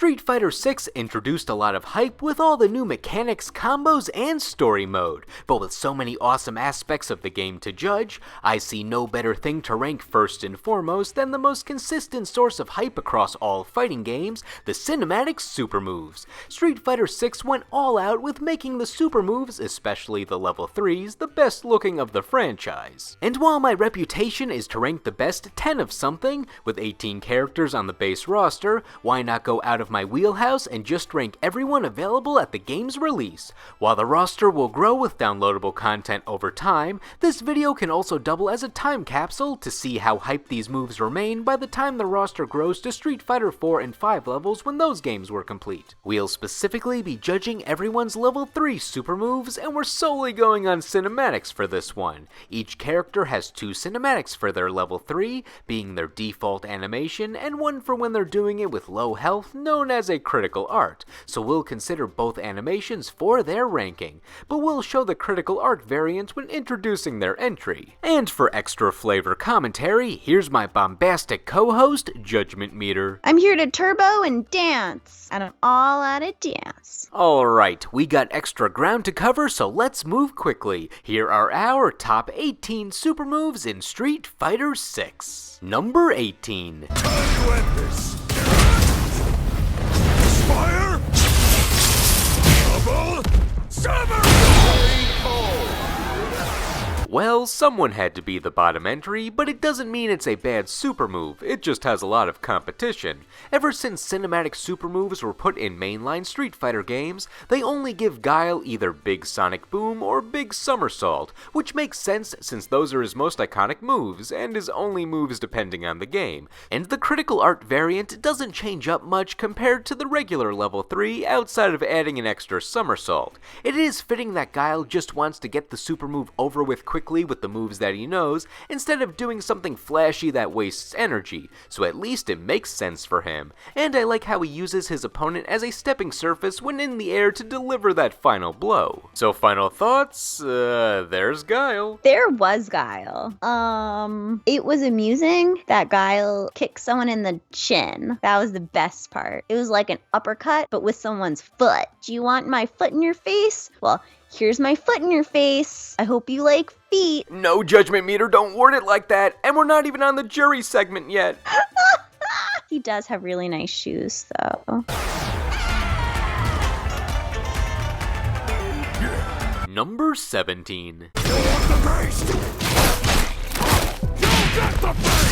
Street Fighter 6 introduced a lot of hype with all the new mechanics, combos, and story mode, but with so many awesome aspects of the game to judge, I see no better thing to rank first and foremost than the most consistent source of hype across all fighting games, the cinematic super moves. Street Fighter 6 went all out with making the super moves, especially the level 3s, the best looking of the franchise. And while my reputation is to rank the best 10 of something, with 18 characters on the base roster, why not go out of my wheelhouse and just rank everyone available at the game's release? While the roster will grow with downloadable content over time, this video can also double as a time capsule to see how hyped these moves remain by the time the roster grows to Street Fighter 4 and 5 levels when those games were complete. We'll specifically be judging everyone's level 3 super moves, and we're solely going on cinematics for this one. Each character has 2 cinematics for their level 3, being their default animation, and one for when they're doing it with low health, known as a critical art, so we'll consider both animations for their ranking, but we'll show the critical art variant when introducing their entry. And for extra flavor commentary, here's my bombastic co-host, Judgment Meter. I'm here to turbo and dance, and I'm all out of dance. Alright, we got extra ground to cover, so let's move quickly. Here are our top 18 super moves in Street Fighter 6. Number 18. Fire! Double! Summer! Well, someone had to be the bottom entry, but it doesn't mean it's a bad super move, it just has a lot of competition. Ever since cinematic super moves were put in mainline Street Fighter games, they only give Guile either Big Sonic Boom or Big Somersault, which makes sense since those are his most iconic moves, and his only moves depending on the game. And the critical art variant doesn't change up much compared to the regular level 3 outside of adding an extra somersault. It is fitting that Guile just wants to get the super move over with quickly with the moves that he knows, instead of doing something flashy that wastes energy, so at least it makes sense for him. And I like how he uses his opponent as a stepping surface when in the air to deliver that final blow. So final thoughts? There's Guile. There was Guile. It was amusing that Guile kicked someone in the chin. That was the best part. It was like an uppercut, but with someone's foot. Do you want my foot in your face? Well, here's my foot in your face. I hope you like feet. No, Judgment Meter, don't word it like that. And we're not even on the jury segment yet. He does have really nice shoes, though. Number 17. You want the beast? You get the beast!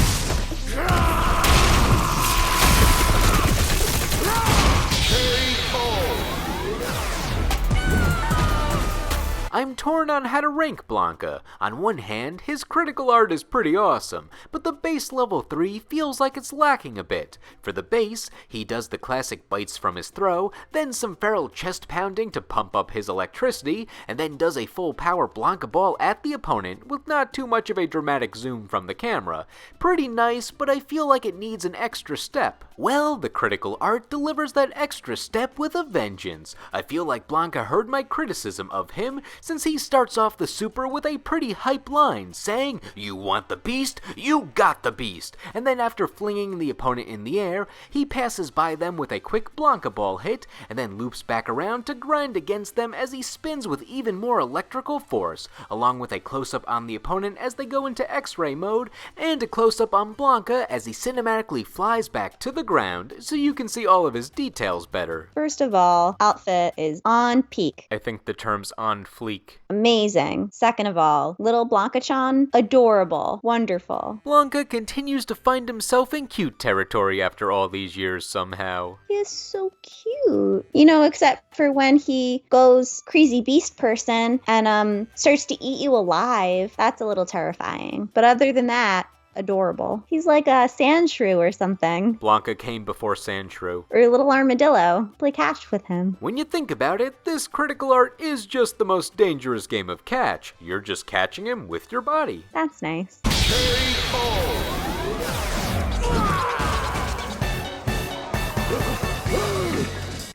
I'm torn on how to rank Blanka. On one hand, his critical art is pretty awesome, but the base level 3 feels like it's lacking a bit. For the base, he does the classic bites from his throw, then some feral chest pounding to pump up his electricity, and then does a full power Blanka ball at the opponent with not too much of a dramatic zoom from the camera. Pretty nice, but I feel like it needs an extra step. Well, the critical art delivers that extra step with a vengeance. I feel like Blanka heard my criticism of him, since he starts off the super with a pretty hype line, saying, "You want the beast? You got the beast!" And then after flinging the opponent in the air, he passes by them with a quick Blanka ball hit, and then loops back around to grind against them as he spins with even more electrical force, along with a close-up on the opponent as they go into X-ray mode, and a close-up on Blanka as he cinematically flies back to the ground, so you can see all of his details better. First of all, outfit is on peak. I think the term's on fleek. Amazing. Second of all, little Blanka-chan, adorable, wonderful. Blanka continues to find himself in cute territory after all these years somehow. He is so cute. You know, except for when he goes crazy beast person and starts to eat you alive. That's a little terrifying. But other than that, adorable. He's like a sand shrew or something. Blanka came before Sandshrew. Or a little armadillo. Play catch with him. When you think about it, this critical art is just the most dangerous game of catch. You're just catching him with your body. That's nice.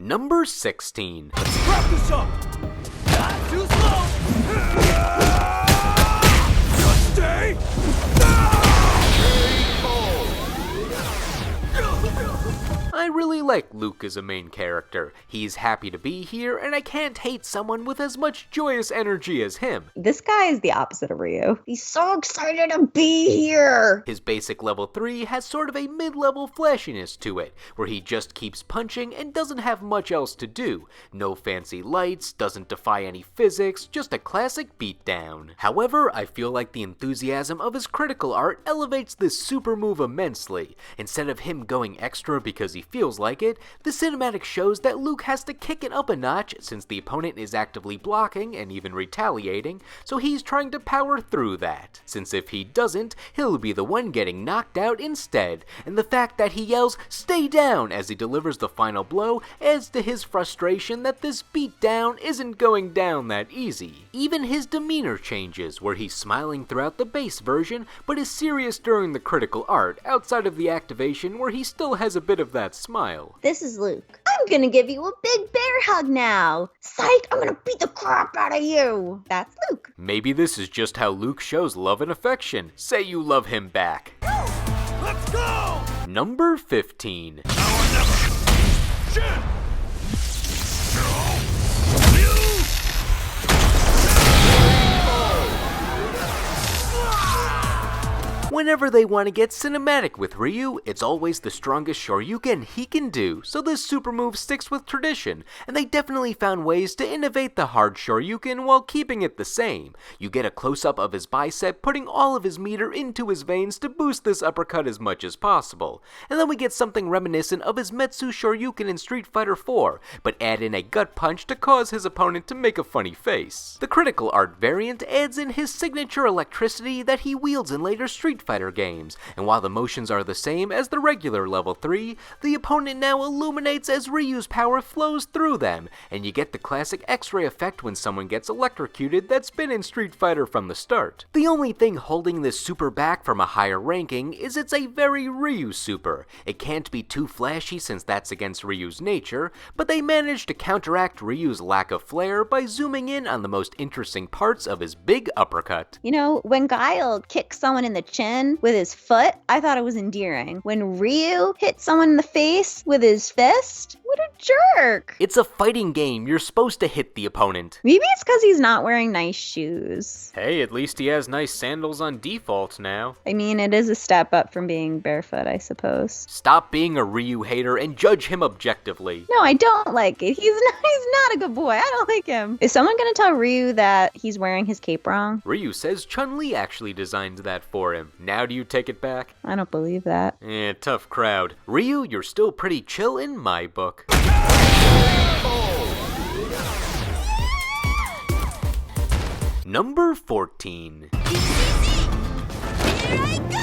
Number 16. Let's wrap this up! Not too slow! Just stay! I really like Luke as a main character. He's happy to be here, and I can't hate someone with as much joyous energy as him. This guy is the opposite of Ryu. He's so excited to be here. His basic level 3 has sort of a mid-level flashiness to it, where he just keeps punching and doesn't have much else to do. No fancy lights, doesn't defy any physics, just a classic beatdown. However, I feel like the enthusiasm of his critical art elevates this super move immensely. Instead of him going extra because he feels like it, the cinematic shows that Luke has to kick it up a notch since the opponent is actively blocking and even retaliating, so he's trying to power through that. Since if he doesn't, he'll be the one getting knocked out instead, and the fact that he yells, "Stay down!" as he delivers the final blow adds to his frustration that this beatdown isn't going down that easy. Even his demeanor changes, where he's smiling throughout the base version, but is serious during the critical art, outside of the activation where he still has a bit of that smile. This is Luke. I'm gonna give you a big bear hug now. Psych, I'm gonna beat the crap out of you. That's Luke. Maybe this is just how Luke shows love and affection. Say you love him back. Let's go! Number 15. Now or never! Shit! Whenever they want to get cinematic with Ryu, it's always the strongest Shoryuken he can do, so this super move sticks with tradition, and they definitely found ways to innovate the hard Shoryuken while keeping it the same. You get a close-up of his bicep, putting all of his meter into his veins to boost this uppercut as much as possible. And then we get something reminiscent of his Metsu Shoryuken in Street Fighter 4, but add in a gut punch to cause his opponent to make a funny face. The critical art variant adds in his signature electricity that he wields in later Street Fighter games, and while the motions are the same as the regular level 3, the opponent now illuminates as Ryu's power flows through them, and you get the classic X-ray effect when someone gets electrocuted that's been in Street Fighter from the start. The only thing holding this super back from a higher ranking is it's a very Ryu super. It can't be too flashy since that's against Ryu's nature, but they managed to counteract Ryu's lack of flair by zooming in on the most interesting parts of his big uppercut. You know, when Guile kicks someone in the chin with his foot, I thought it was endearing. When Ryu hit someone in the face with his fist, what a jerk. It's a fighting game, you're supposed to hit the opponent. Maybe it's because he's not wearing nice shoes. Hey, at least he has nice sandals on default now. I mean, it is a step up from being barefoot, I suppose. Stop being a Ryu hater and judge him objectively. No, I don't like it. He's not a good boy. I don't like him. Is someone gonna tell Ryu that he's wearing his cape wrong? Ryu says Chun-Li actually designed that for him. Now do you take it back? I don't believe that. Tough crowd. Ryu, you're still pretty chill in my book. Number 14. Here I go!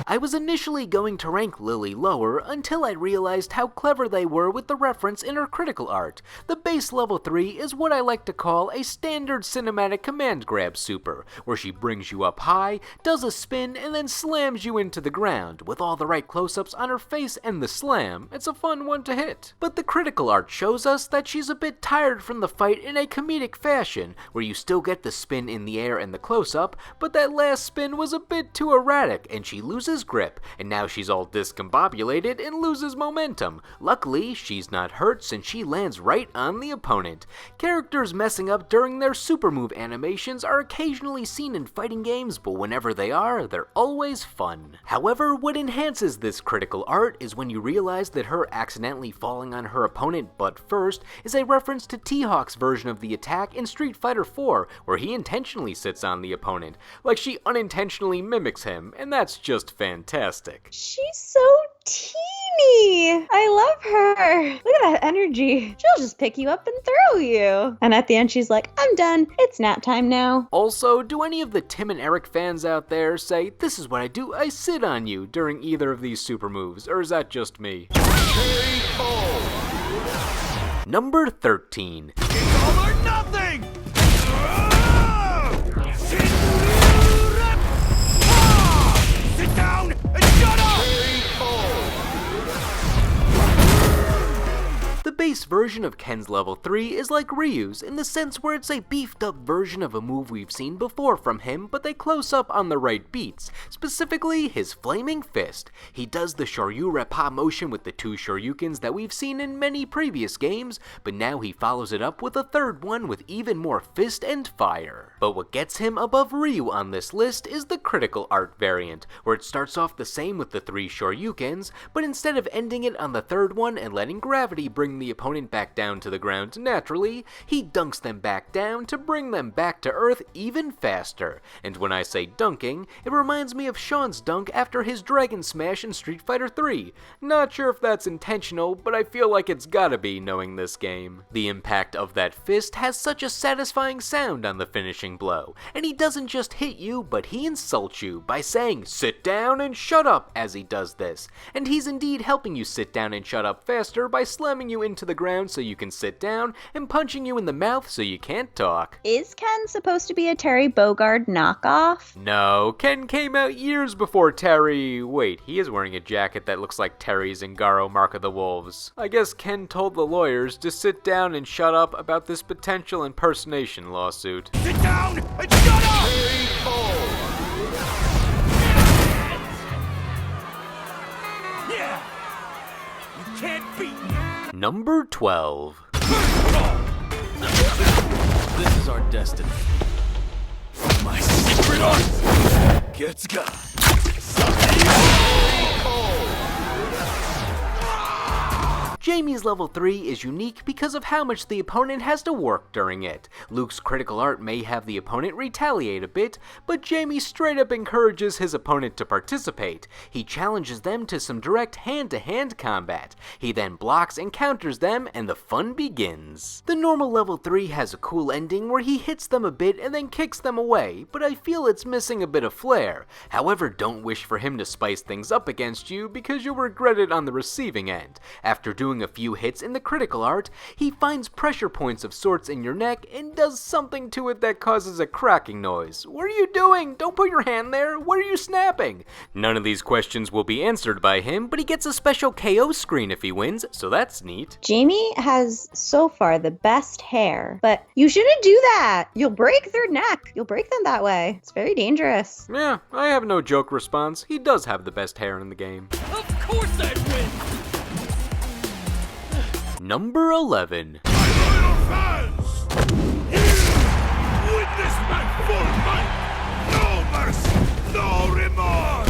I was initially going to rank Lily lower until I realized how clever they were with the reference in her critical art. The base level 3 is what I like to call a standard cinematic command grab super, where she brings you up high, does a spin, and then slams you into the ground. With all the right close-ups on her face and the slam, it's a fun one to hit. But the critical art shows us that she's a bit tired from the fight in a comedic fashion, where you still get the spin in the air and the close-up, but that last spin was a bit too erratic, and she loses grip, and now she's all discombobulated and loses momentum. Luckily, she's not hurt since she lands right on the opponent. Characters messing up during their super move animations are occasionally seen in fighting games, but whenever they are, they're always fun. However, what enhances this critical art is when you realize that her accidentally falling on her opponent butt first is a reference to T-Hawk's version of the attack in Street Fighter 4, where he intentionally sits on the opponent, like she unintentionally mimics him, and that's just fantastic. She's so teeny. I love her. Look at that energy. She'll just pick you up and throw you. And at the end, she's like, I'm done. It's nap time now. Also, do any of the Tim and Eric fans out there say, "This is what I do, I sit on you," during either of these super moves, or is that just me? Number 13. It's all or nothing! Sit down and shut up! The base version version of Ken's level 3 is like Ryu's in the sense where it's a beefed up version of a move we've seen before from him, but they close up on the right beats, specifically his Flaming Fist. He does the Shoryu Reppa motion with the 2 Shoryukens that we've seen in many previous games, but now he follows it up with a third one with even more fist and fire. But what gets him above Ryu on this list is the critical art variant, where it starts off the same with the 3 Shoryukens, but instead of ending it on the third one and letting gravity bring the opponent back down to the ground naturally, he dunks them back down to bring them back to earth even faster. And when I say dunking, it reminds me of Sean's dunk after his Dragon Smash in Street Fighter 3. Not sure if that's intentional, but I feel like it's gotta be knowing this game. The impact of that fist has such a satisfying sound on the finishing blow, and he doesn't just hit you, but he insults you by saying, "Sit down and shut up," as he does this. And he's indeed helping you sit down and shut up faster by slamming you into the ground so you can sit down and punching you in the mouth so you can't talk. Is Ken supposed to be a Terry Bogard knockoff? No, Ken came out years before Terry. Wait, he is wearing a jacket that looks like Terry's in Garo Mark of the Wolves. I guess Ken told the lawyers to sit down and shut up about this potential impersonation lawsuit. Sit down and shut up! Yeah! You can't beat me! Number 12. This is our destiny. My secret art gets got. Jamie's level 3 is unique because of how much the opponent has to work during it. Luke's critical art may have the opponent retaliate a bit, but Jamie straight up encourages his opponent to participate. He challenges them to some direct hand-to-hand combat. He then blocks and counters them, and the fun begins. The normal level 3 has a cool ending where he hits them a bit and then kicks them away, but I feel it's missing a bit of flair. However, don't wish for him to spice things up against you because you'll regret it on the receiving end. After doing a few hits in the critical art, he finds pressure points of sorts in your neck and does something to it that causes a cracking noise. What are you doing? Don't put your hand there. What are you snapping? None of these questions will be answered by him, but he gets a special KO screen if he wins, so that's neat. Jamie has so far the best hair, but you shouldn't do that. You'll break their neck. You'll break them that way. It's very dangerous. Yeah, I have no joke response. He does have the best hair in the game. Of course I'd win! Number 11. My loyal fans! Here! Witness my full might! No mercy! No remorse!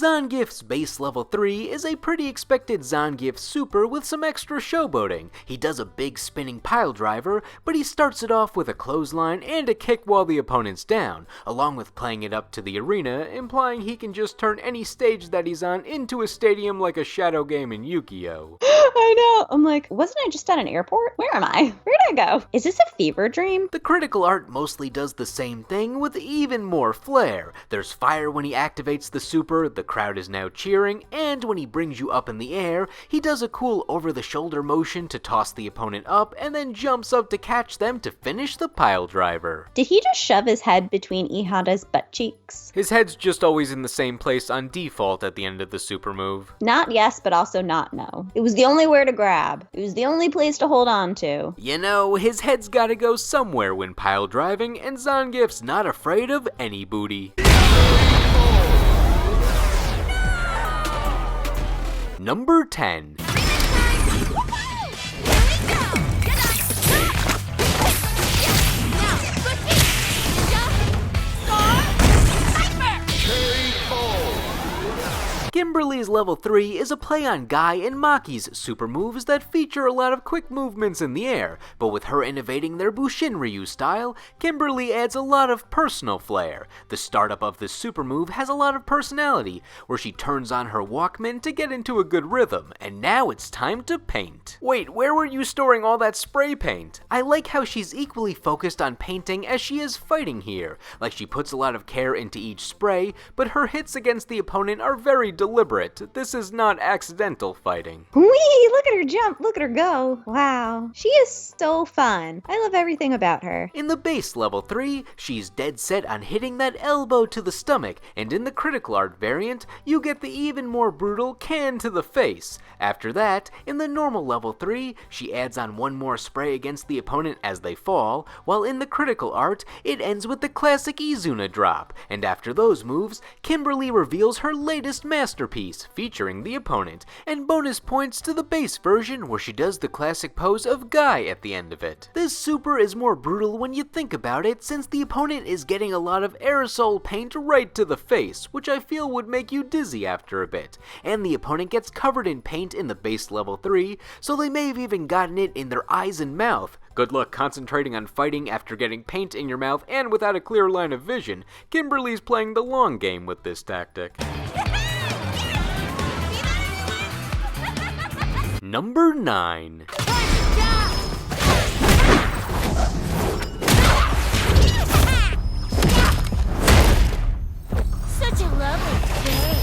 Zangief's base level 3 is a pretty expected Zangief super with some extra showboating. He does a big spinning pile driver, but he starts it off with a clothesline and a kick while the opponent's down, along with playing it up to the arena, implying he can just turn any stage that he's on into a stadium like a shadow game in Yu-Gi-Oh! I know. I'm like, wasn't I just at an airport? Where am I? Where'd I go? Is this a fever dream? The critical art mostly does the same thing with even more flair. There's fire when he activates the super, the crowd is now cheering, and when he brings you up in the air, he does a cool over-the-shoulder motion to toss the opponent up and then jumps up to catch them to finish the pile driver. Did he just shove his head between Ihada's butt cheeks? His head's just always in the same place on default at the end of the super move. Not yes, but also not no. It was the only where to grab. It was the only place to hold on to. You know, his head's gotta go somewhere when pile driving, and Zangief's not afraid of any booty. Number 10. Kimberly's level 3 is a play on Guy and Maki's super moves that feature a lot of quick movements in the air, but with her innovating their Bushin Ryu style, Kimberly adds a lot of personal flair. The startup of this super move has a lot of personality, where she turns on her Walkman to get into a good rhythm, and now it's time to paint. Wait, where were you storing all that spray paint? I like how she's equally focused on painting as she is fighting here, like she puts a lot of care into each spray, but her hits against the opponent are very deliberate. This is not accidental fighting. Whee! Look at her jump. Look at her go. Wow. She is so fun. I love everything about her. In the base level 3, she's dead set on hitting that elbow to the stomach, and in the critical art variant, you get the even more brutal can to the face. After that, in the normal level 3, she adds on one more spray against the opponent as they fall, while in the critical art, it ends with the classic Izuna drop, and after those moves, Kimberly reveals her latest masterpiece, featuring the opponent, and bonus points to the base version where she does the classic pose of Guy at the end of it. This super is more brutal when you think about it, since the opponent is getting a lot of aerosol paint right to the face, which I feel would make you dizzy after a bit, and the opponent gets covered in paint in the base level 3, so they may have even gotten it in their eyes and mouth. Good luck concentrating on fighting after getting paint in your mouth and without a clear line of vision. Kimberly's playing the long game with this tactic. Number 9. Such a lovely face.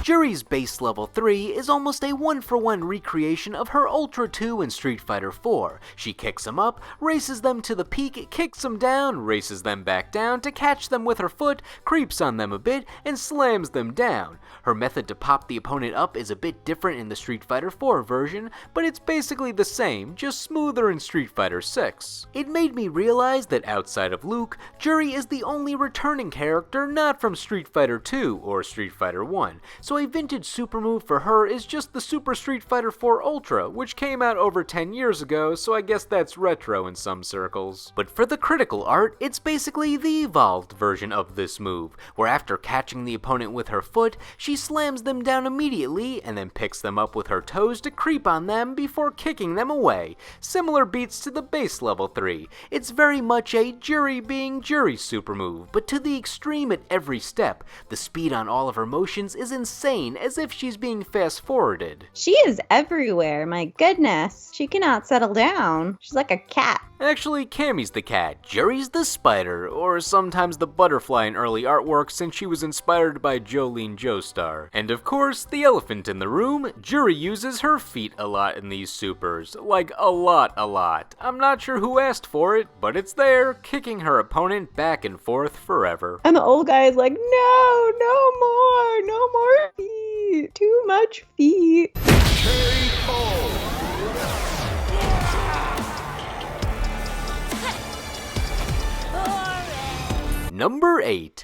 Juri's base level 3 is almost a 1-for-1 recreation of her Ultra 2 in Street Fighter 4. She kicks them up, races them to the peak, kicks them down, races them back down to catch them with her foot, creeps on them a bit, and slams them down. Her method to pop the opponent up is a bit different in the Street Fighter 4 version, but it's basically the same, just smoother in Street Fighter 6. It made me realize that outside of Luke, Juri is the only returning character not from Street Fighter 2 or Street Fighter 1, so a vintage super move for her is just the Super Street Fighter 4 Ultra, which came out over 10 years ago, so I guess that's retro in some circles. But for the critical art, it's basically the evolved version of this move, where after catching the opponent with her foot, she slams them down immediately and then picks them up with her toes to creep on them before kicking them away. Similar beats to the base level 3. It's very much a Juri being Juri super move, but to the extreme at every step. The speed on all of her motions is insane, as if she's being fast-forwarded. She is everywhere, my goodness. She cannot settle down. She's like a cat. Actually, Cammy's the cat, Juri's the spider, or sometimes the butterfly in early artwork since she was inspired by Jolene Joestar. And of course, the elephant in the room, Juri uses her feet a lot in these supers. Like, a lot. I'm not sure who asked for it, but it's there, kicking her opponent back and forth forever. And the old guy is like, no more feet. Too much feet. Number 8.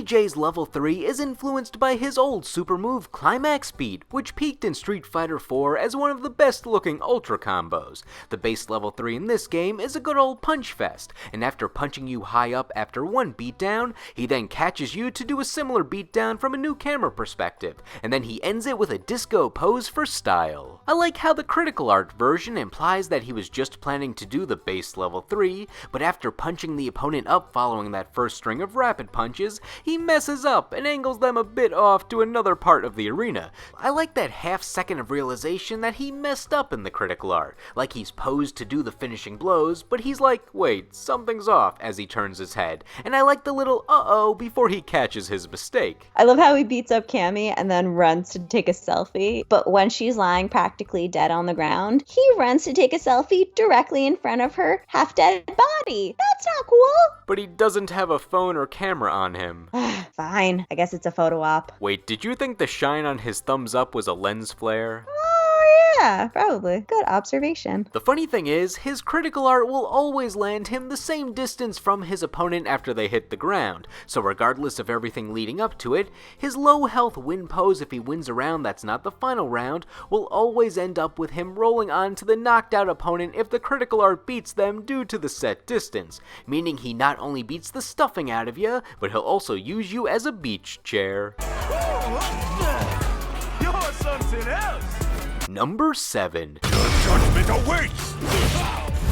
DJ's level 3 is influenced by his old super move Climax Beat, which peaked in Street Fighter 4 as one of the best looking ultra combos. The base level 3 in this game is a good old punch fest, and after punching you high up after one beatdown, he then catches you to do a similar beatdown from a new camera perspective, and then he ends it with a disco pose for style. I like how the critical art version implies that he was just planning to do the base level 3, but after punching the opponent up following that first string of rapid punches, he messes up and angles them a bit off to another part of the arena. I like that half second of realization that he messed up in the critical art, like he's posed to do the finishing blows, but he's like, wait, something's off as he turns his head, and I like the little uh-oh before he catches his mistake. I love how he beats up Cammy and then runs to take a selfie, but when she's lying practically dead on the ground, he runs to take a selfie directly in front of her half-dead body. That's not cool. But he doesn't have a phone or camera on him. Fine, I guess it's a photo op. Wait, did you think the shine on his thumbs up was a lens flare? Yeah, probably. Good observation. The funny thing is, his critical art will always land him the same distance from his opponent after they hit the ground, so regardless of everything leading up to it, his low health win pose if he wins a round that's not the final round will always end up with him rolling on to the knocked out opponent if the critical art beats them due to the set distance, meaning he not only beats the stuffing out of you, but he'll also use you as a beach chair. You're something else! Number 7. Your judgment awaits!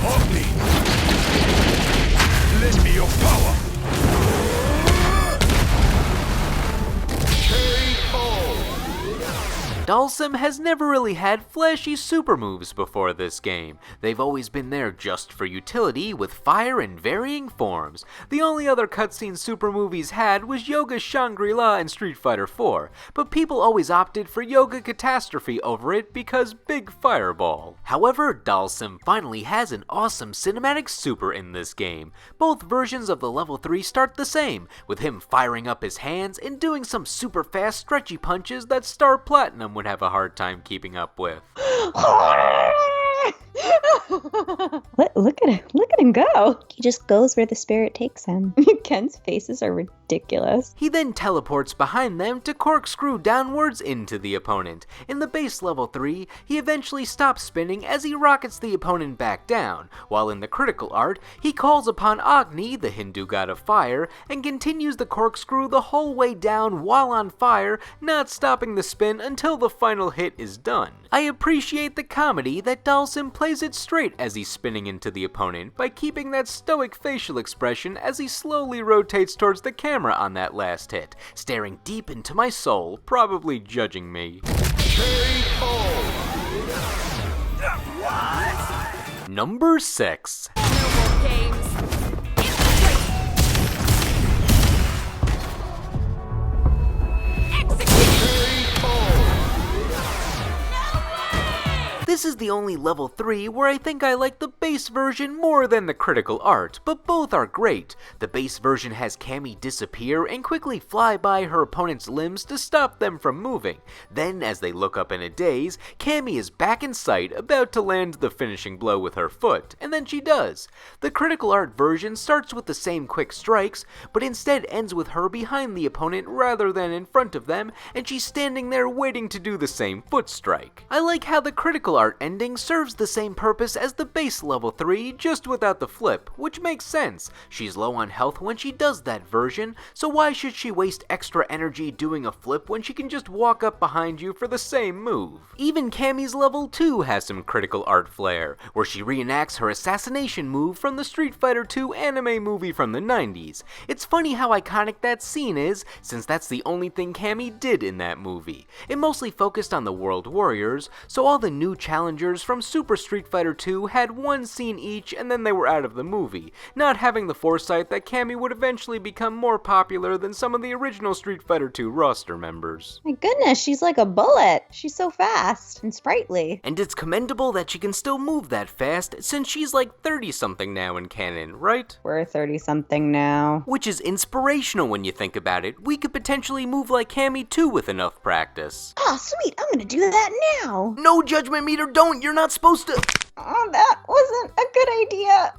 Of me! Lend me your power! Dalsim has never really had flashy super moves before this game. They've always been there just for utility, with fire in varying forms. The only other cutscene super move he's had was Yoga Shangri-La in Street Fighter 4, but people always opted for Yoga Catastrophe over it because big fireball. However, Dalsim finally has an awesome cinematic super in this game. Both versions of the level 3 start the same, with him firing up his hands and doing some super fast stretchy punches that Star Platinum would have a hard time keeping up with. Look at him go. He just goes where the spirit takes him. Ken's faces are ridiculous. He then teleports behind them to corkscrew downwards into the opponent. In the base level 3, he eventually stops spinning as he rockets the opponent back down, while in the critical art, he calls upon Agni, the Hindu god of fire, and continues the corkscrew the whole way down while on fire, not stopping the spin until the final hit is done. I appreciate the comedy that Dalsim plays it straight as he's spinning into the opponent by keeping that stoic facial expression as he slowly rotates towards the camera on that last hit, staring deep into my soul, probably judging me. Number 6. No more games. This is the only level 3 where I think I like the base version more than the critical art, but both are great. The base version has Cammy disappear and quickly fly by her opponent's limbs to stop them from moving. Then, as they look up in a daze, Cammy is back in sight, about to land the finishing blow with her foot, and then she does. The critical art version starts with the same quick strikes, but instead ends with her behind the opponent rather than in front of them, and she's standing there waiting to do the same foot strike. I like how the critical art ending serves the same purpose as the base level 3, just without the flip, which makes sense. She's low on health when she does that version, so why should she waste extra energy doing a flip when she can just walk up behind you for the same move? Even Cammy's level 2 has some critical art flair, where she reenacts her assassination move from the Street Fighter 2 anime movie from the 90s. It's funny how iconic that scene is, since that's the only thing Cammy did in that movie. It mostly focused on the World Warriors, so all the new challengers from Super Street Fighter 2 had one scene each and then they were out of the movie, not having the foresight that Cammy would eventually become more popular than some of the original Street Fighter 2 roster members. My goodness, she's like a bullet. She's so fast and sprightly. And it's commendable that she can still move that fast, since she's like 30-something now in canon, right? We're 30-something now. Which is inspirational when you think about it. We could potentially move like Cammy too with enough practice. Oh, sweet, I'm gonna do that now. No judgment meter, don't! You're not supposed to! Oh, that wasn't a good idea.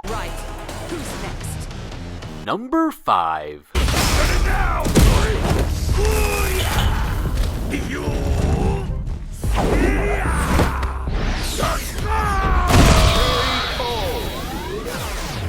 Right. Who's next? Number 5.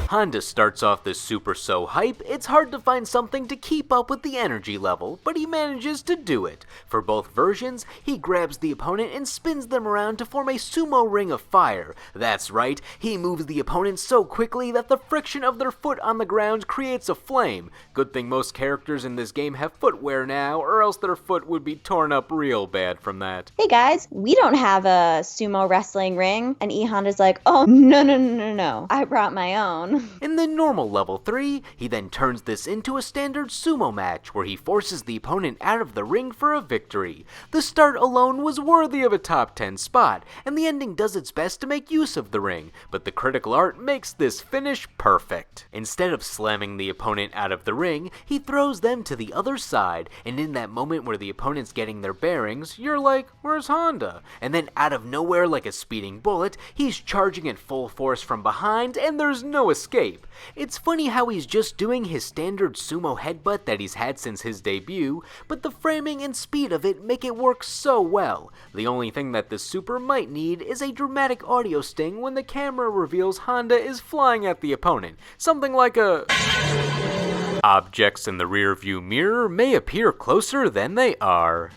Honda starts off this super so hype, it's hard to find something to keep up with the energy level, but he manages to do it. For both versions, he grabs the opponent and spins them around to form a sumo ring of fire. That's right, he moves the opponent so quickly that the friction of their foot on the ground creates a flame. Good thing most characters in this game have footwear now, or else their foot would be torn up real bad from that. Hey guys, we don't have a sumo wrestling ring. And E Honda's like, oh, no. I brought my own. In the normal level 3, he then turns this into a standard sumo match where he forces the opponent out of the ring for a victory. The start alone was worthy of a top 10 spot, and the ending does its best to make use of the ring, but the critical art makes this finish perfect. Instead of slamming the opponent out of the ring, he throws them to the other side, and in that moment where the opponent's getting their bearings, you're like, where's Honda? And then out of nowhere, like a speeding bullet, he's charging at full force from behind, and there's no escape. It's funny how he's just doing his standard sumo headbutt that he's had since his debut, but the framing and speed of it make it work so well. The only thing that this super might need is a dramatic audio sting when the camera reveals Honda is flying at the opponent. Something like a... Objects in the rear view mirror may appear closer than they are.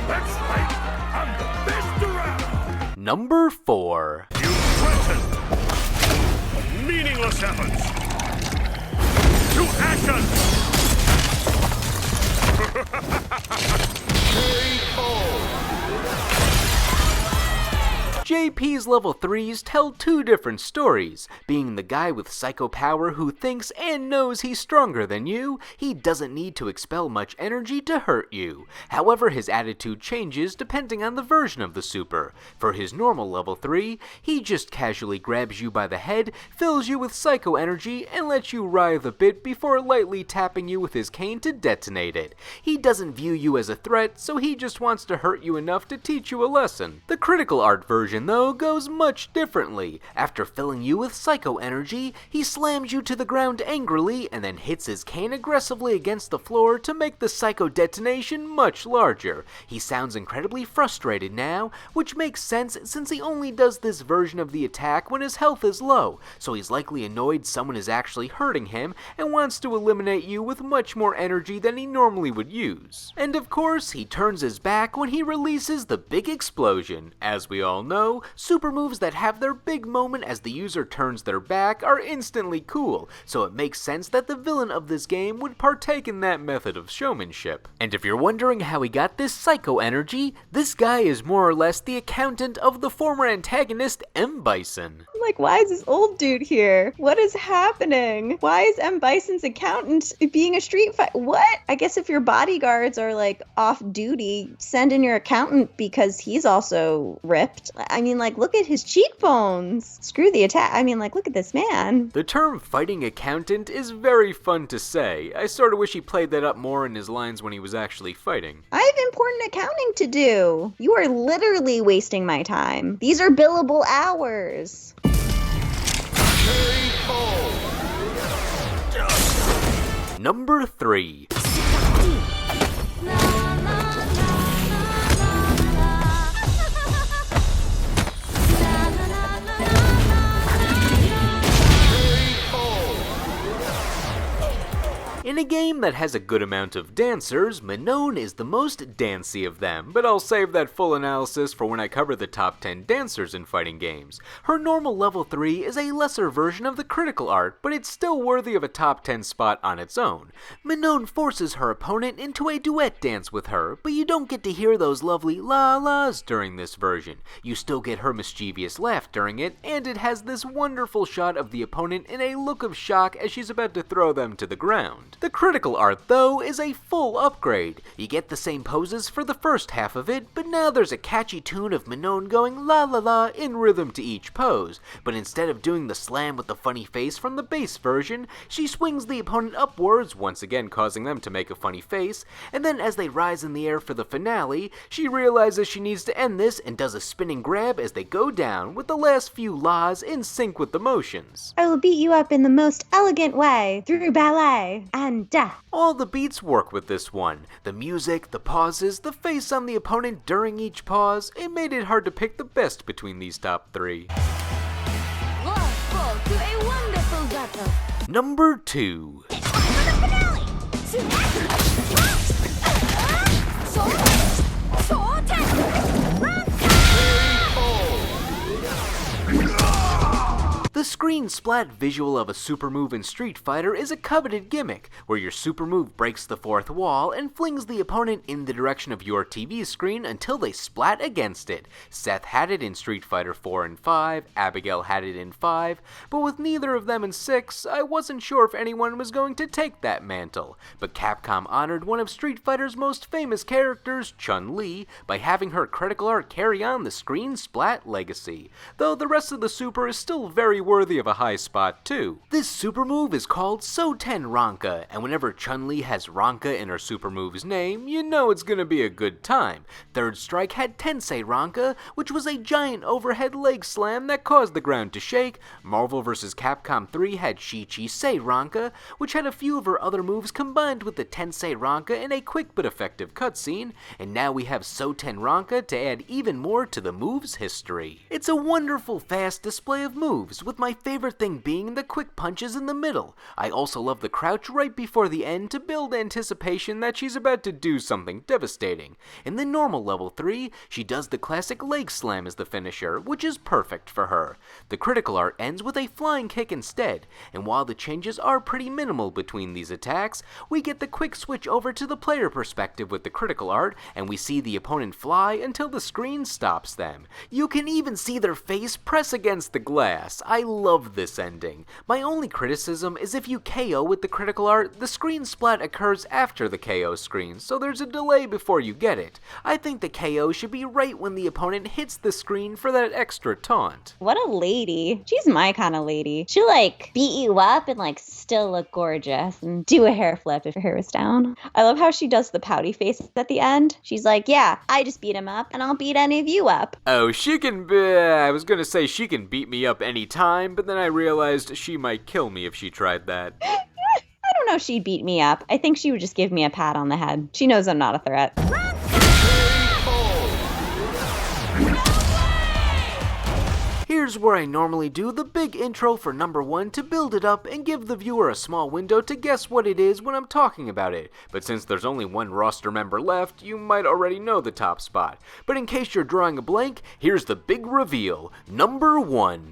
That's right, I'm the best around. Number 4. Meaningless efforts. To action! JP's level 3s tell two different stories. Being the guy with psycho power who thinks and knows he's stronger than you, he doesn't need to expel much energy to hurt you. However, his attitude changes depending on the version of the super. For his normal level 3, he just casually grabs you by the head, fills you with psycho energy, and lets you writhe a bit before lightly tapping you with his cane to detonate it. He doesn't view you as a threat, so he just wants to hurt you enough to teach you a lesson. The critical art version, though, goes much differently. After filling you with psycho energy, he slams you to the ground angrily and then hits his cane aggressively against the floor to make the psycho detonation much larger. He sounds incredibly frustrated now, which makes sense since he only does this version of the attack when his health is low, so he's likely annoyed someone is actually hurting him and wants to eliminate you with much more energy than he normally would use. And of course, he turns his back when he releases the big explosion. As we all know, super moves that have their big moment as the user turns their back are instantly cool, so it makes sense that the villain of this game would partake in that method of showmanship. And if you're wondering how he got this psycho energy, this guy is more or less the accountant of the former antagonist M. Bison. I'm like, why is this old dude here? What is happening? Why is M. Bison's accountant being a street fight? What? I guess if your bodyguards are like off duty, send in your accountant because he's also ripped. I mean, like, look at his cheekbones. Screw the attack. I mean, like, look at this man. The term fighting accountant is very fun to say. I sort of wish he played that up more in his lines when he was actually fighting. I have important accounting to do. You are literally wasting my time. These are billable hours. Number 3. In a game that has a good amount of dancers, Manon is the most dancey of them, but I'll save that full analysis for when I cover the top 10 dancers in fighting games. Her normal level 3 is a lesser version of the critical art, but it's still worthy of a top 10 spot on its own. Manon forces her opponent into a duet dance with her, but you don't get to hear those lovely la-las during this version. You still get her mischievous laugh during it, and it has this wonderful shot of the opponent in a look of shock as she's about to throw them to the ground. The critical art, though, is a full upgrade. You get the same poses for the first half of it, but now there's a catchy tune of Manon going la la la in rhythm to each pose. But instead of doing the slam with the funny face from the base version, she swings the opponent upwards, once again causing them to make a funny face, and then as they rise in the air for the finale, she realizes she needs to end this and does a spinning grab as they go down, with the last few las in sync with the motions. I will beat you up in the most elegant way, through ballet and death. All the beats work with this one. The music, the pauses, the face on the opponent during each pause, it made it hard to pick the best between these top 3. Lawful to a wonderful battle. Number 2. For the finale. The screen splat visual of a super move in Street Fighter is a coveted gimmick, where your super move breaks the fourth wall and flings the opponent in the direction of your TV screen until they splat against it. Seth had it in Street Fighter 4 and 5, Abigail had it in 5, but with neither of them in 6, I wasn't sure if anyone was going to take that mantle. But Capcom honored one of Street Fighter's most famous characters, Chun-Li, by having her critical art carry on the screen splat legacy, though the rest of the super is still very worthy of a high spot too. This super move is called So-Ten Ranka, and whenever Chun-Li has Ranka in her super move's name, you know it's gonna be a good time. Third Strike had Tensei Ranka, which was a giant overhead leg slam that caused the ground to shake. Marvel vs. Capcom 3 had Chi-Chi Sei Ranka, which had a few of her other moves combined with the Tensei Ranka in a quick but effective cutscene, and now we have So-Ten Ranka to add even more to the move's history. It's a wonderful fast display of moves, with my favorite thing being the quick punches in the middle. I also love the crouch right before the end to build anticipation that she's about to do something devastating. In the normal level 3, she does the classic leg slam as the finisher, which is perfect for her. The critical art ends with a flying kick instead, and while the changes are pretty minimal between these attacks, we get the quick switch over to the player perspective with the critical art, and we see the opponent fly until the screen stops them. You can even see their face press against the glass. I love this ending. My only criticism is if you KO with the critical art, the screen splat occurs after the KO screen, so there's a delay before you get it. I think the KO should be right when the opponent hits the screen for that extra taunt. What a lady. She's my kind of lady. She beat you up and still look gorgeous and do a hair flip if your hair was down. I love how she does the pouty face at the end. She's like, yeah, I just beat him up and I'll beat any of you up. Oh, I was gonna say she can beat me up anytime, but then I realized she might kill me if she tried that. I don't know if she'd beat me up. I think she would just give me a pat on the head. She knows I'm not a threat. Here's where I normally do the big intro for number 1 to build it up and give the viewer a small window to guess what it is when I'm talking about it. But since there's only one roster member left, you might already know the top spot. But in case you're drawing a blank, here's the big reveal. Number 1.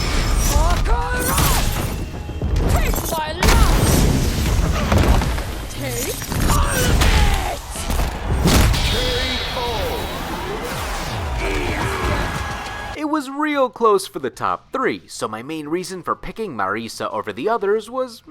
It was real close for the top 3, so my main reason for picking Marisa over the others was,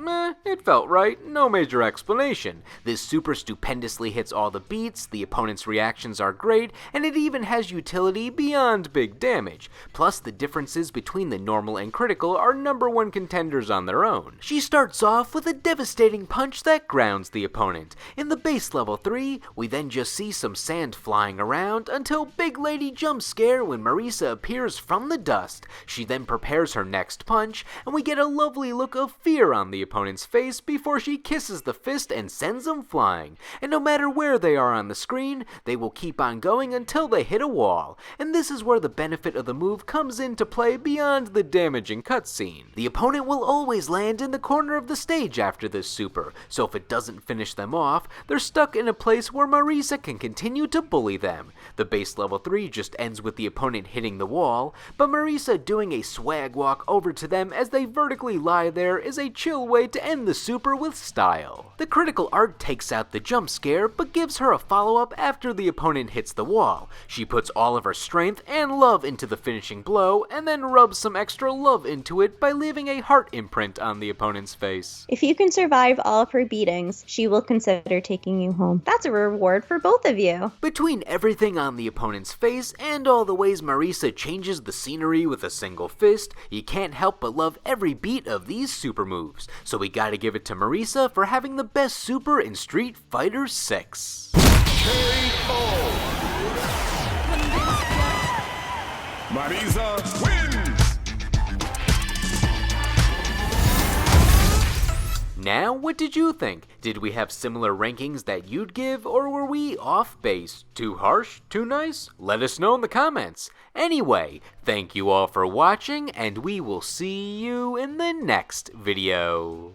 it felt right, no major explanation. This super stupendously hits all the beats, the opponent's reactions are great, and it even has utility beyond big damage. Plus, the differences between the normal and critical are number 1 contenders on their own. She starts off with a devastating punch that grounds the opponent. In the base level 3, we then just see some sand flying around until Big Lady jump scare when Marisa appears from the dust. She then prepares her next punch, and we get a lovely look of fear on the opponent's face before she kisses the fist and sends them flying. And no matter where they are on the screen, they will keep on going until they hit a wall. And this is where the benefit of the move comes into play beyond the damaging cutscene. The opponent will always land in the corner of the stage after this super, so if it doesn't finish them off, they're stuck in a place where Marisa can continue to bully them. The base level 3 just ends with the opponent hitting the wall, but Marisa doing a swag walk over to them as they vertically lie there is a chill way to end the super with style. The critical art takes out the jump scare, but gives her a follow-up after the opponent hits the wall. She puts all of her strength and love into the finishing blow, and then rubs some extra love into it by leaving a heart imprint on the opponent's face. If you can survive all of her beatings, she will consider taking you home. That's a reward for both of you. Between everything on the opponent's face and all the ways Marisa changes the scenery with a single fist, you can't help but love every beat of these super moves. So we gotta give it to Marisa for having the best super in Street Fighter 6. Marisa wins! Now, what did you think? Did we have similar rankings that you'd give, or were we off base? Too harsh? Too nice? Let us know in the comments. Anyway, thank you all for watching, and we will see you in the next video.